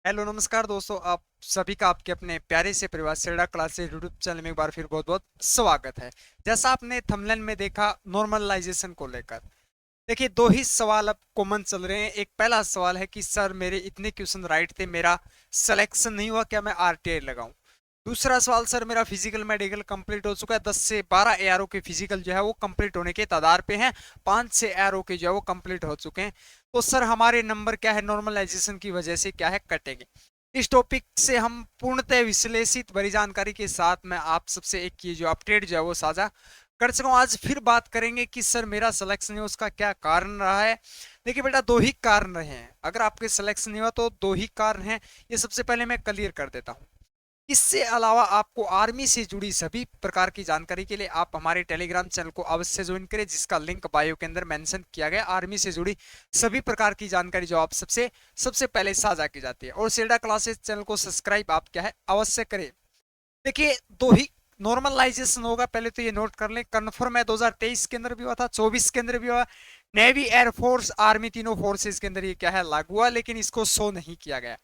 Hello नमस्कार दोस्तों, आप सभी का आपके अपने प्यारे से परिवार सेड़ा क्लासेस यूट्यूब चैनल में एक बार फिर बहुत बहुत स्वागत है। जैसा आपने थंबनेल में देखा, नॉर्मलाइजेशन को लेकर देखिए दो ही सवाल अब कॉमन चल रहे हैं। एक पहला सवाल है कि सर मेरे इतने क्वेश्चन राइट थे, मेरा सिलेक्शन नहीं हुआ, क्या मैं आरटीआई लगाऊं। दूसरा सवाल, सर मेरा फिजिकल मेडिकल कंप्लीट हो चुका है, 10 से 12 एआरओ के फिजिकल जो है वो कंप्लीट होने के तादार पे हैं, 5 से एआरओ के जो है वो कंप्लीट हो चुके हैं। तो सर हमारे नंबर क्या है, नॉर्मलाइजेशन की वजह से क्या है कटेंगे। इस टॉपिक से हम पूर्णतः विश्लेषित बड़ी जानकारी के साथ मैं आप सबसे एक ये जो अपडेट जो है वो साझा कर सकूं। आज फिर बात करेंगे कि सर मेरा सिलेक्शन है उसका क्या कारण रहा है। देखिए बेटा, दो ही कारण रहे हैं। अगर आपके सिलेक्शन नहीं हुआ तो दो ही कारण हैं, ये सबसे पहले मैं क्लियर कर देता हूं। इससे अलावा आपको आर्मी से जुड़ी सभी प्रकार की जानकारी के लिए आप हमारे टेलीग्राम चैनल को अवश्य ज्वाइन करें, जिसका लिंक बायो के अंदर मेंशन किया गया। आर्मी से जुड़ी सभी प्रकार की जानकारी जो आप सबसे सबसे पहले साझा की जाती है। और सेल्डा क्लासेस चैनल को सब्सक्राइब आप क्या है अवश्य करें। देखिए दो ही नॉर्मलाइजेशन होगा, पहले तो ये नोट कर लें। कन्फर्म है 2023 के अंदर भी हुआ था, 24 के अंदर भी हुआ। नेवी, एयरफोर्स, आर्मी तीनों फोर्सेस के अंदर ये क्या है लागू हुआ, लेकिन इसको शो नहीं किया गया।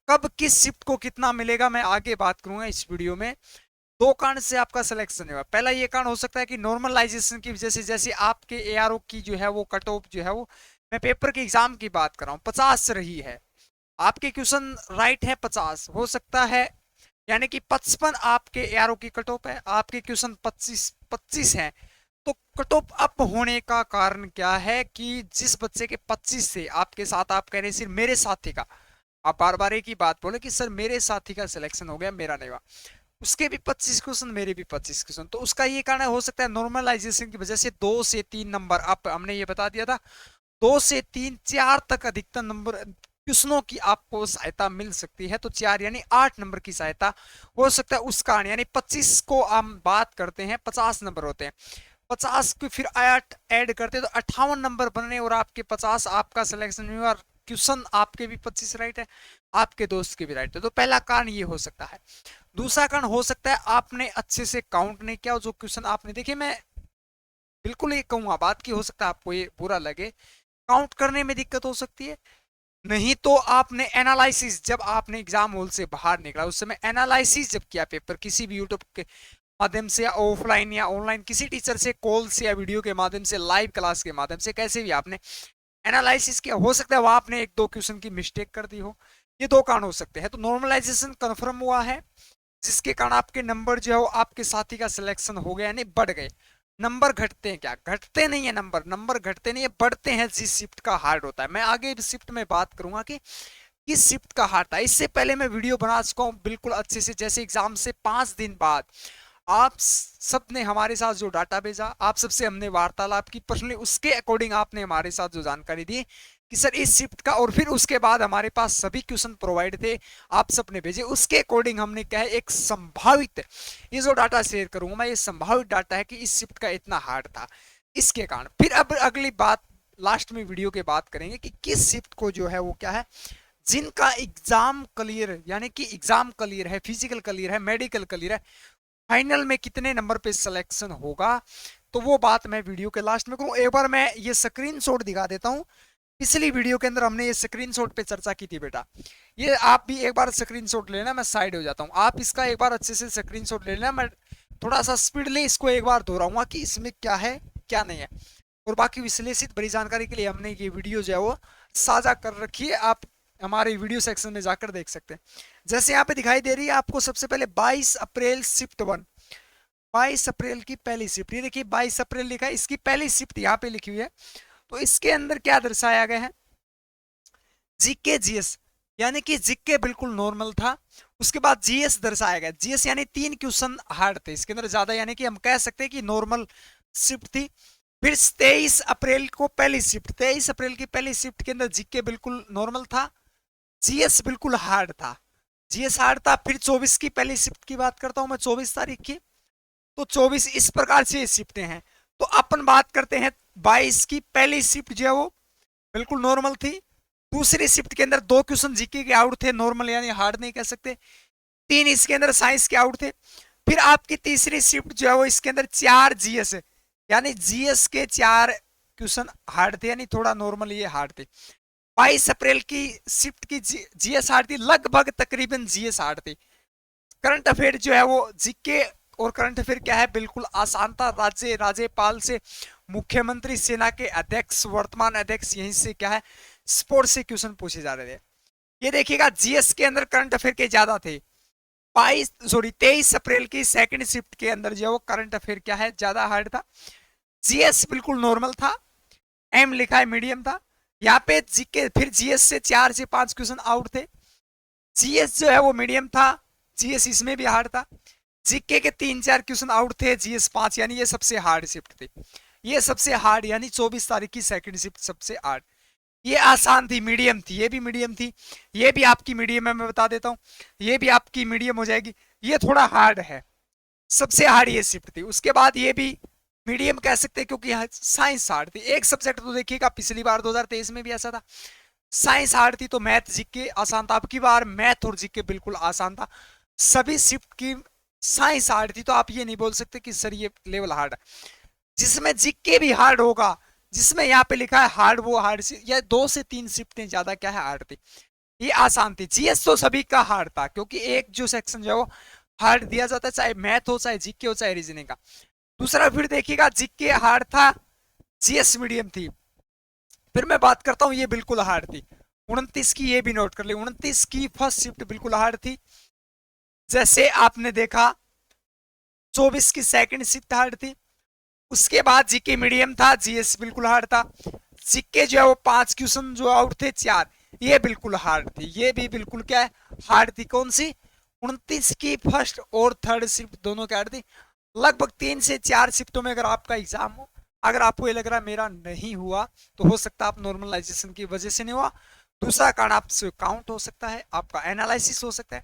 कब किस शिफ्ट को कितना मिलेगा मैं आगे बात करूंगा इस वीडियो में। दो कारण से आपका सिलेक्शन होगा। पहला ये कारण हो सकता है कि नॉर्मलाइजेशन की वजह से, जैसे आपके एआरओ की जो है वो कट ऑफ जो है वो, मैं पेपर के एग्जाम की बात कर रहा हूँ, 50 रही है। आपके क्वेश्चन राइट है 50, हो सकता है यानी कि 55 आपके एआरओ की कट ऑफ है, आपके क्वेश्चन 25 25 है। तो कट ऑफ अप होने का कारण क्या है कि जिस बच्चे के 25 से आपके साथ, आप कह रहे हैं सिर्फ मेरे साथी का, आप बार बार एक ही बात बोले कि सर मेरे साथी का सिलेक्शन हो गया, मेरा नहीं हुआ। उसके भी 25 क्वेश्चन, मेरे भी 25 क्वेश्चन, तो उसका ये कारण हो सकता है नॉर्मलाइजेशन की वजह से 2 से 3 नंबर अप, हमने ये बता दिया था। 2 से 3 4 तक अधिकतम नंबर क्वेश्चनों की आपको सहायता मिल सकती है, तो 4 यानी 8 नंबर की सहायता हो सकता है उस कारण। यानी 25 को हम बात करते हैं, 50 नंबर होते हैं, 50 को फिर 8 ऐड करते हैं तो 58 नंबर बनने, और आपके 50 आपका सिलेक्शन हुआ। क्वेश्चन आपके भी 25 राइट है, आपके दोस्त के भी राइट है, तो पहला कारण ये हो सकता है। दूसरा कारण हो सकता है आपने अच्छे से काउंट नहीं किया, जो क्वेश्चन आपने देखिए, मैं बिल्कुल ये कहूंगा बात की, हो सकता है आपको ये बुरा लगे, काउंट करने में दिक्कत हो सकती है। नहीं तो आपने एनालिसिस, जब आपने एग्जाम हॉल से बाहर निकला उस समय एनालिसिस जब किया पेपर, किसी भी यूट्यूब के माध्यम से या ऑफलाइन या ऑनलाइन, किसी टीचर से कॉल से या वीडियो के माध्यम से, लाइव क्लास के माध्यम से, कैसे भी आपने एनालिसिस किया, हो सकता है वहां आपने एक दो क्वेश्चन की मिस्टेक कर दी हो। ये दो कारण हो सकते हैं। तो नॉर्मलाइजेशन कंफर्म हुआ है, जिसके कारण आपके नंबर जो है वो आपके साथी का सिलेक्शन हो गया, यानी बढ़ गए। नंबर घटते हैं क्या? घटते नहीं है, नंबर नंबर घटते नहीं है, बढ़ते हैं जिस शिफ्ट का हार्ड होता है। मैं आगे शिफ्ट में बात करूंगा कि किस शिफ्ट का हार्ड था। इससे पहले मैं वीडियो बना चुका हूँ बिल्कुल अच्छे से, जैसे एग्जाम से 5 दिन बाद आप सब ने हमारे साथ जो डाटा भेजा, आप सबसे हमने वार्तालाप की पर्सनली, उसके अकॉर्डिंग आपने हमारे साथ जो जानकारी दी कि सर इस शिफ्ट का, और फिर उसके बाद हमारे पास सभी क्वेश्चन प्रोवाइड थे, आप सबने भेजे, उसके अकॉर्डिंग हमने क्या है एक संभावित, ये जो डाटा शेयर करूंगा मैं, ये संभावित डाटा है कि इस शिफ्ट का इतना हार्ड था, इसके कारण। फिर अब अगली बात लास्ट में वीडियो के बात करेंगे कि किस शिफ्ट को जो है वो क्या है, जिनका एग्जाम क्लियर, यानी कि एग्जाम क्लियर है, फिजिकल क्लियर है, मेडिकल क्लियर है, फाइनल में कितने नंबर पे सिलेक्शन होगा, तो वो बात मैं वीडियो के लास्ट में करूँ। एक बार मैं ये स्क्रीनशॉट दिखा देता हूँ। पिछली वीडियो के अंदर हमने ये स्क्रीनशॉट पे चर्चा की थी बेटा, ये आप भी एक बार स्क्रीनशॉट लेना, मैं साइड हो जाता हूँ, आप इसका एक बार अच्छे से स्क्रीनशॉट ले लेना। मैं थोड़ा सा स्पीडली इसको एक बार दोहराऊंगा कि इसमें क्या है क्या नहीं है, और बाकी विश्लेषित बड़ी जानकारी के लिए हमने ये वीडियो जो है वो साझा कर रखी है, आप हमारे वीडियो सेक्शन में जाकर देख सकते हैं। जैसे यहाँ पे दिखाई दे रही है आपको, सबसे पहले 22 अप्रैल शिफ्ट 1, 22 अप्रैल की पहली शिफ्ट, ये देखिए 22 अप्रैल लिखा है, इसकी पहली शिफ्ट यहाँ पे लिखी हुई है। तो इसके अंदर क्या दर्शाया गया है, जीके जीएस, यानी कि जीके बिल्कुल नॉर्मल था। उसके बाद जीएस दर्शाया गया, जीएस यानी 3 क्वेश्चन हार्ड थे इसके अंदर ज्यादा, यानी कि हम कह सकते हैं कि नॉर्मल शिफ्ट थी। फिर 23 अप्रैल को पहली शिफ्ट, 23 अप्रैल की पहली शिफ्ट के अंदर जीके बिल्कुल नॉर्मल था, जीएस बिल्कुल हार्ड था, जीएस हार्ड था। फिर 24 की पहली शिफ्ट की बात करता हूं मैं, 24 तारीख की, तो 24 इस प्रकार से शिफ्टें हैं। तो अपन बात करते हैं 22 की पहली शिफ्ट जो है वो बिल्कुल नॉर्मल थी। दूसरी शिफ्ट के अंदर 2 क्वेश्चन जीके के आउट थे, नॉर्मल यानी हार्ड नहीं कह सकते। 3 इसके अंदर साइंस के आउट थे। फिर आपकी तीसरी शिफ्ट जो है वो इसके अंदर 4 जीएस है, यानी जीएस के 4 क्वेश्चन हार्ड थे, यानी थोड़ा नॉर्मल ये हार्ड थे। 22 अप्रैल की शिफ्ट की जीएस हार्ड थी, लगभग तकरीबन जीएस हार्ड थी। करंट अफेयर जो है वो जीके और करंट अफेयर क्या है, बिल्कुल आसान था। राज्यपाल से मुख्यमंत्री, सेना के अध्यक्ष, वर्तमान अध्यक्ष, यहीं से क्या है स्पोर्ट्स से क्वेश्चन पूछे जा रहे थे। ये देखिएगा जीएस के अंदर करंट अफेयर के ज्यादा थे। 23 अप्रैल की सेकंड शिफ्ट के अंदर जो वो करंट अफेयर क्या है ज्यादा हार्ड था। जीएस बिल्कुल नॉर्मल था, एम लिखा है मीडियम था। यहाँ पे जीके फिर जीएस से 4 से 5 क्वेश्चन आउट थे। जीएस जो है वो मीडियम था, जीएस इसमें भी हार्ड था। जीके के 3-4 क्वेश्चन आउट थे, जीएस 5, यानी ये सबसे हार्ड शिफ्ट थी। ये सबसे हार्ड यानी 24 तारीख की सेकंड शिफ्ट सबसे हार्ड। ये आसान थी, मीडियम थी, ये भी मीडियम थी, ये भी आपकी मीडियम है, मैं बता देता हूँ, ये भी आपकी मीडियम हो जाएगी। ये थोड़ा हार्ड है, सबसे हार्ड ये शिफ्ट थी। उसके बाद ये भी मीडियम कह सकते हैं क्योंकि साइंस हार्ड थी। एक सब्जेक्ट तो देखिएगा पिछली बार 2023 में भी ऐसा था, साइंस हार्ड थी तो मैथ जीके आसान था। अब की बार मैथ और जीके बिल्कुल आसान था। सभी शिफ्ट की साइंस हार्ड थी, तो आप ये नहीं बोल सकते कि सर ये लेवल हार्ड है। जिसमें जीके भी हार्ड होगा, जिसमें यहाँ पे लिखा है हार्ड, वो हार्ड या 2 से 3 शिफ्टें ज्यादा क्या है हार्ड थी, ये आसान थी। जीएस तो सभी का हार्ड था क्योंकि एक जो सेक्शन जो है वो हार्ड दिया जाता है, चाहे मैथ हो, चाहे जीके हो, चाहे रीजनिंग का। दूसरा फिर देखिएगा जीके हार्ड था, जीएस मीडियम थी। फिर मैं बात करता हूं ये बिल्कुल हार्ड थी 29 की, ये भी नोट कर ले, 29 की फर्स्ट शिफ्ट बिल्कुल हार्ड थी। जैसे आपने देखा 24 की सेकंड शिफ्ट हार्ड थी। उसके बाद जीके मीडियम था, जीएस बिल्कुल हार्ड था। जीके जो है वो 5 क्वेश्चन जो आउट थे 4, ये बिल्कुल हार्ड थी। ये भी बिल्कुल क्या है हार्ड थी। कौन सी? 29 की फर्स्ट और थर्ड शिफ्ट दोनों क्या हार्ड थी। लगभग 3 से 4 शिफ्टों में अगर आपका एग्जाम हो, अगर आपको ये लग रहा है मेरा नहीं हुआ, तो हो सकता है आप नॉर्मलाइजेशन की वजह से नहीं हुआ। दूसरा कारण आपसे काउंट हो सकता है, आपका एनालिसिस हो सकता है।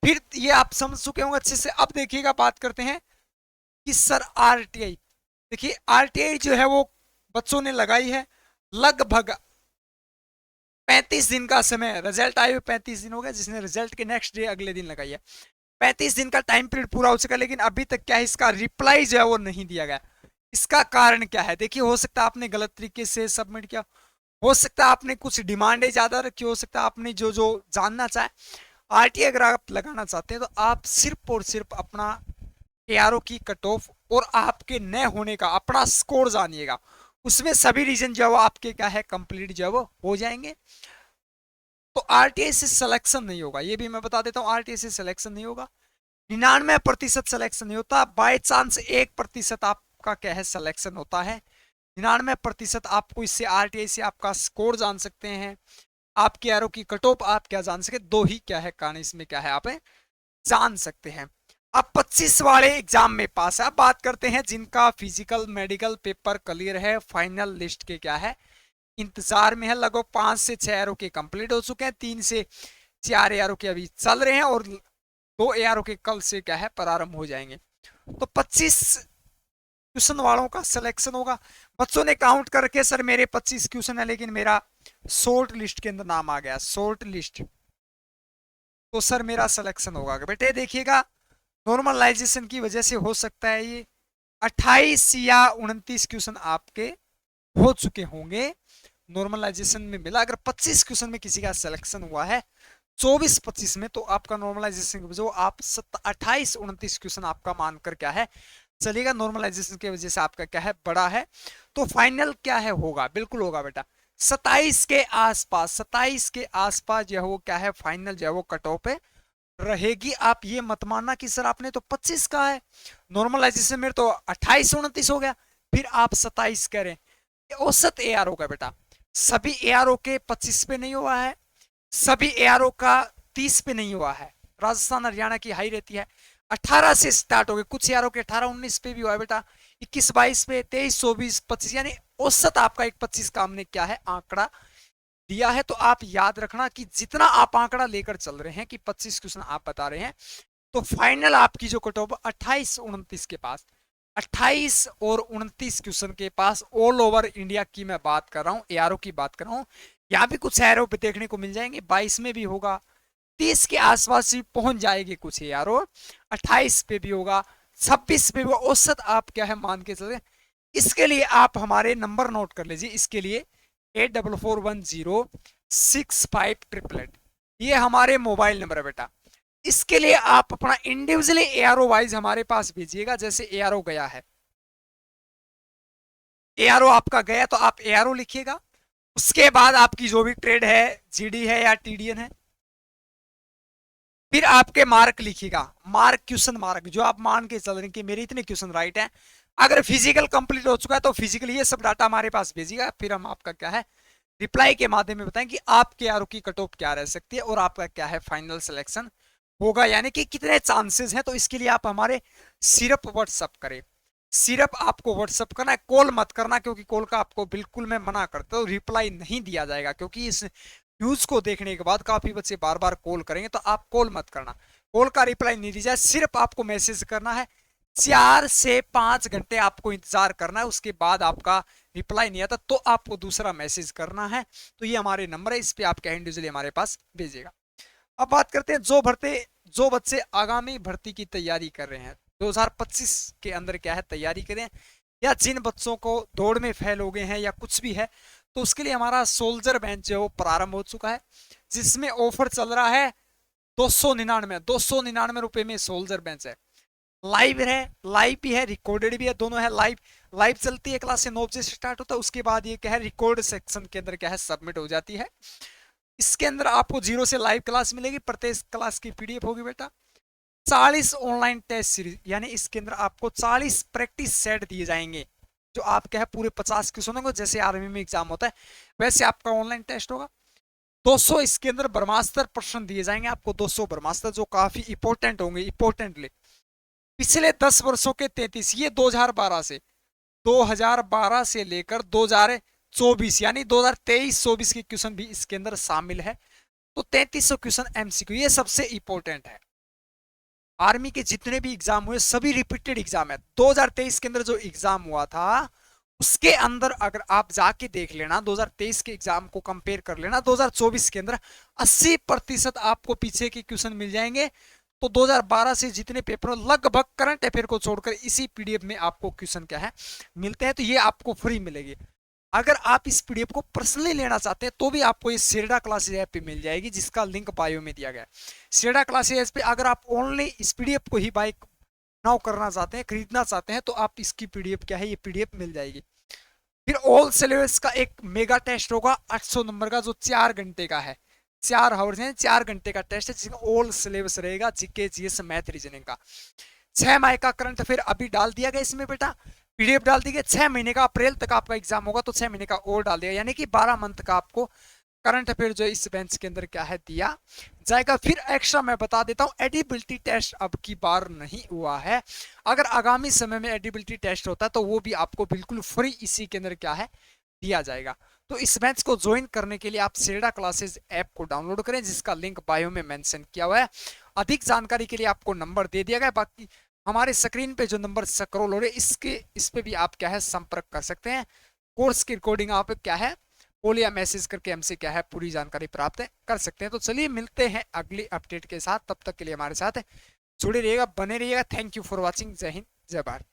फिर ये आप समझ चुके होंगे अच्छे से। अब देखिएगा बात करते हैं कि सर आरटीआई, देखिए आरटीआई जो है वो बच्चों ने लगाई है लगभग 35 दिन का समय। रिजल्ट आए हुए 35 दिन हो गए, जिसने रिजल्ट के नेक्स्ट डे अगले दिन लगाई है। 35 दिन का टाइम पीरियड पूरा हो चुका, लेकिन अभी तक क्या है इसका रिप्लाई जो है वो नहीं दिया गया। इसका कारण क्या है? देखिए हो सकता है आपने गलत तरीके से सबमिट किया, हो सकता है आपने कुछ डिमांडें ज्यादा रखी, हो सकता है आपने जो जो जानना चाहे। आरटीआई अगर आप लगाना चाहते हैं तो आप सिर्फ और सिर्फ अपना एआरओ की कट ऑफ और आपके न होने का अपना स्कोर जानिएगा। उसमें सभी रीजन जो है आपके क्या है कंप्लीट जो है वो हो जाएंगे। तो आरटीआई से सिलेक्शन नहीं होगा, ये भी मैं बता देता हूँ, आरटीआई से सिलेक्शन नहीं होगा। 99% सिलेक्शन नहीं होता, बाय चांस 1% आपका क्या है सिलेक्शन होता है। 99% आपको इससे आरटीआई से आपका स्कोर जान सकते हैं, आपके एरो की कट ऑफ आप क्या जान सके, दो ही क्या है कारण इसमें क्या है आप जान सकते हैं। अब 25 वाले एग्जाम में पास है। अब बात करते हैं जिनका फिजिकल मेडिकल पेपर क्लियर है, फाइनल लिस्ट के क्या है इंतजार में है। लगभग 5 से 6 एरो के कंप्लीट हो चुके हैं, 3 से 4 एरो के अभी चल रहे हैं और 2 एरो के कल से क्या है प्रारंभ हो जाएंगे। तो 25 क्वेश्चन वालों का सिलेक्शन होगा। बच्चों ने काउंट करके सर मेरे 25 क्वेश्चन है लेकिन मेरा शॉर्ट लिस्ट के अंदर नाम आ गया, शॉर्ट लिस्ट, तो सर मेरा सिलेक्शन होगा। बेटे देखिएगा नॉर्मलाइजेशन की वजह से हो सकता है ये 28 या 29 क्वेश्चन आपके हो चुके होंगे, नॉर्मलाइजेशन में मिला। अगर 25 क्वेश्चन में किसी का सिलेक्शन हुआ है 24-25 में, तो आपका नॉर्मलाइजेशन की वजह आप 28-29 क्वेश्चन आपका मानकर क्या है चलेगा, नॉर्मलाइजेशन की वजह से आपका क्या है बड़ा है। तो फाइनल क्या है होगा, बिल्कुल होगा बेटा 27 के आसपास, 27 के आसपास जो है वो क्या है फाइनल जो है वो कट ऑफ पे रहेगी। आप ये मत मानना कि सर आपने तो 25 का है, नॉर्मलाइजेशन में तो 28-29 हो गया, फिर आप 27 कह रहे हैं। औसत एआरओ का बेटा, सभी एआरओ के 25 पे नहीं हुआ है, सभी एआरओ का 30 पे नहीं हुआ है। राजस्थान हरियाणा की हाई रहती है 18 से स्टार्ट हो गए, कुछ एआरओ के 18-19 पे भी हुआ है बेटा, 21-22 पे, 23-24-25, यानी औसत आपका एक 25 का हमने क्या है आंकड़ा दिया है। तो आप याद रखना कि जितना आप आंकड़ा लेकर चल रहे हैं कि 25 क्वेश्चन आप बता रहे हैं, तो फाइनल आपकी जो कट ऑफ 28-29 के पास, 28 और 29 क्वेश्चन के पास ऑल ओवर इंडिया की मैं बात कर रहा हूँ, एआरओ की बात कर रहा हूँ। यहाँ भी कुछ एआरओ पे देखने को मिल जाएंगे, 22 में भी होगा, 30 के आसपास भी पहुंच जाएगी कुछ एआरओ, 28 पे भी होगा, 26 पे भी। औसत आप क्या है मान के चल रहे हैं। इसके लिए आप हमारे नंबर नोट कर लीजिए, इसके लिए 8441065888। ये हमारे मोबाइल नंबर है बेटा। इसके लिए आप अपना इंडिविजुअली एआरओ वाइज हमारे पास भेजिएगा। जैसे एआरओ गया है, एआरओ आपका गया तो आप एआरओ लिखिएगा। उसके बाद आपकी जो भी ट्रेड है, जीडी है या टीडीएन है, फिर आपके मार्क लिखिएगा, मार्क क्वेश्चन मार्क, जो आप मान के चल रहे हैं कि मेरे इतने क्वेश्चन राइट हैं। अगर फिजिकल कंप्लीट हो चुका है तो फिजिकल ये सब डाटा हमारे पास भेजिएगा। फिर हम आपका क्या है रिप्लाई के माध्यम में बताएं कि आपके आरओ की कट ऑफ क्या रह सकती है और आपका क्या है फाइनल सिलेक्शन होगा, यानी कि कितने चांसेस हैं। तो इसके लिए आप हमारे सिर्फ व्हाट्सअप करें, सिर्फ आपको व्हाट्सअप करना है, कॉल मत करना, क्योंकि कॉल का आपको बिल्कुल मैं मना करता हूँ, रिप्लाई नहीं दिया जाएगा। क्योंकि इस न्यूज को देखने के बाद काफी बच्चे बार बार कॉल करेंगे, तो आप कॉल मत करना, कॉल का रिप्लाई नहीं दीजिए। सिर्फ आपको मैसेज करना है, 4 से 5 घंटे आपको इंतजार करना है। उसके बाद आपका रिप्लाई नहीं आता तो आपको दूसरा मैसेज करना है। तो ये हमारे नंबर है, इस पे आप क्या इंडिविजुअली हमारे पास भेजिएगा। अब बात करते हैं जो बच्चे आगामी भर्ती की तैयारी कर रहे हैं, 2025 के अंदर क्या है तैयारी करें, या जिन बच्चों को दौड़ में फेल हो गए हैं या कुछ भी है, तो उसके लिए हमारा सोल्जर बेंच जो है वो प्रारंभ हो चुका है, जिसमें ऑफर चल रहा है 299 रुपए में सोल्जर बेंच है। लाइव है, लाइव भी है, रिकॉर्डेड भी है, दोनों है। लाइव लाइव चलती है, क्लास से 9 बजे स्टार्ट होता है। उसके बाद ये क्या है रिकॉर्ड सेक्शन के अंदर क्या है सबमिट हो जाती है। इसके अंदर आपको 0 से लाइव क्लास मिलेगी, प्रत्येक क्लास की पीडीएफ होगी बेटा। 40 ऑनलाइन टेस्ट सीरीज, यानी इसके अंदर आपको 40 प्रैक्टिस सेट दिए जाएंगे, जो आपके है पूरे 50 क्वेश्चन होंगे। जैसे आर्मी में एग्जाम होता है वैसे आपका ऑनलाइन टेस्ट होगा। 200 इसके अंदर ब्रह्मास्त्र प्रश्न दिए जाएंगे आपको, 200 ब्रह्मास्त्र जो काफी इंपॉर्टेंट होंगे, इंपॉर्टेंटली पिछले 10 वर्षों के 33, ये 2012 से लेकर 2024 यानी 2023-24 के क्वेश्चन भी इसके अंदर शामिल है। तो 3300 क्वेश्चन एमसीक्यू, ये सबसे इंपॉर्टेंट है। आर्मी के जितने भी एग्जाम हुए सभी रिपीटेड एग्जाम है। 2023 के अंदर जो एग्जाम हुआ था उसके अंदर अगर आप जाके देख लेना, 2023 के एग्जाम को कंपेयर कर लेना 2024 के अंदर, 80% आपको पीछे के क्वेश्चन मिल जाएंगे। तो 2012 से जितने पेपर लगभग करंट अफेयर को छोड़कर इसी पीडीएफ में आपको क्वेश्चन क्या है मिलते हैं। तो ये आपको फ्री मिलेगी। अगर आप इस पीडीएफ को पर्सनली लेना चाहते हैं तो भी आपको ये सेरेडा क्लासेज ऐप पे मिल जाएगी, जिसका लिंक बायो में दिया गया है। सेरेडा क्लासेज ऐप पे अगर आप ओनली इस पीडीएफ को ही बाय नाउ करना चाहते हैं, खरीदना चाहते हैं, तो आप इसकी पीडीएफ क्या है ये पीडीएफ मिल जाएगी। फिर ऑल सिलेबस का एक मेगा टेस्ट होगा 800 नंबर का, जो 4 घंटे का है, 4 आवर्स है, 4 घंटे का टेस्ट है, जिसका ऑल सिलेबस रहेगा जीके जीएस मैथ रीजनिंग का। 6 माह का करंट अफेयर अभी डाल दिया गया इसमें बेटा, पीडीएफ डाल दी गई। 6 महीने का अप्रैल तक आपका एग्जाम होगा, तो 6 महीने का और डाल दिया, यानी कि 12 मंथ का आपको करंट अफेयर जो इस बेंच के अंदर क्या है दिया जाएगा। फिर एक्स्ट्रा मैं बता देता हूं, एडिबिलिटी टेस्ट अब की बार नहीं हुआ है। अगर आगामी समय में एडिबिलिटी टेस्ट होता है तो वो भी आपको बिल्कुल फ्री इसी के अंदर क्या है दिया जाएगा। तो इस बैच को ज्वाइन करने के लिए आप सेरेडा क्लासेस ऐप को डाउनलोड करें, जिसका लिंक बायो में मेंशन किया हुआ है। अधिक जानकारी के लिए आपको नंबर दे दिया गया, बाकी हमारे स्क्रीन पे जो नंबर स्क्रॉल हो रहे हैं इस पे भी आप क्या है संपर्क कर सकते हैं। कोर्स की रिकॉर्डिंग आप क्या है कॉल या मैसेज करके हमसे क्या है पूरी जानकारी प्राप्त कर सकते हैं। तो चलिए मिलते हैं अगली अपडेट के साथ, तब तक के लिए हमारे साथ जुड़े रहिएगा, बने रहिएगा। Thank you for watching. जय हिंद, जय भारत।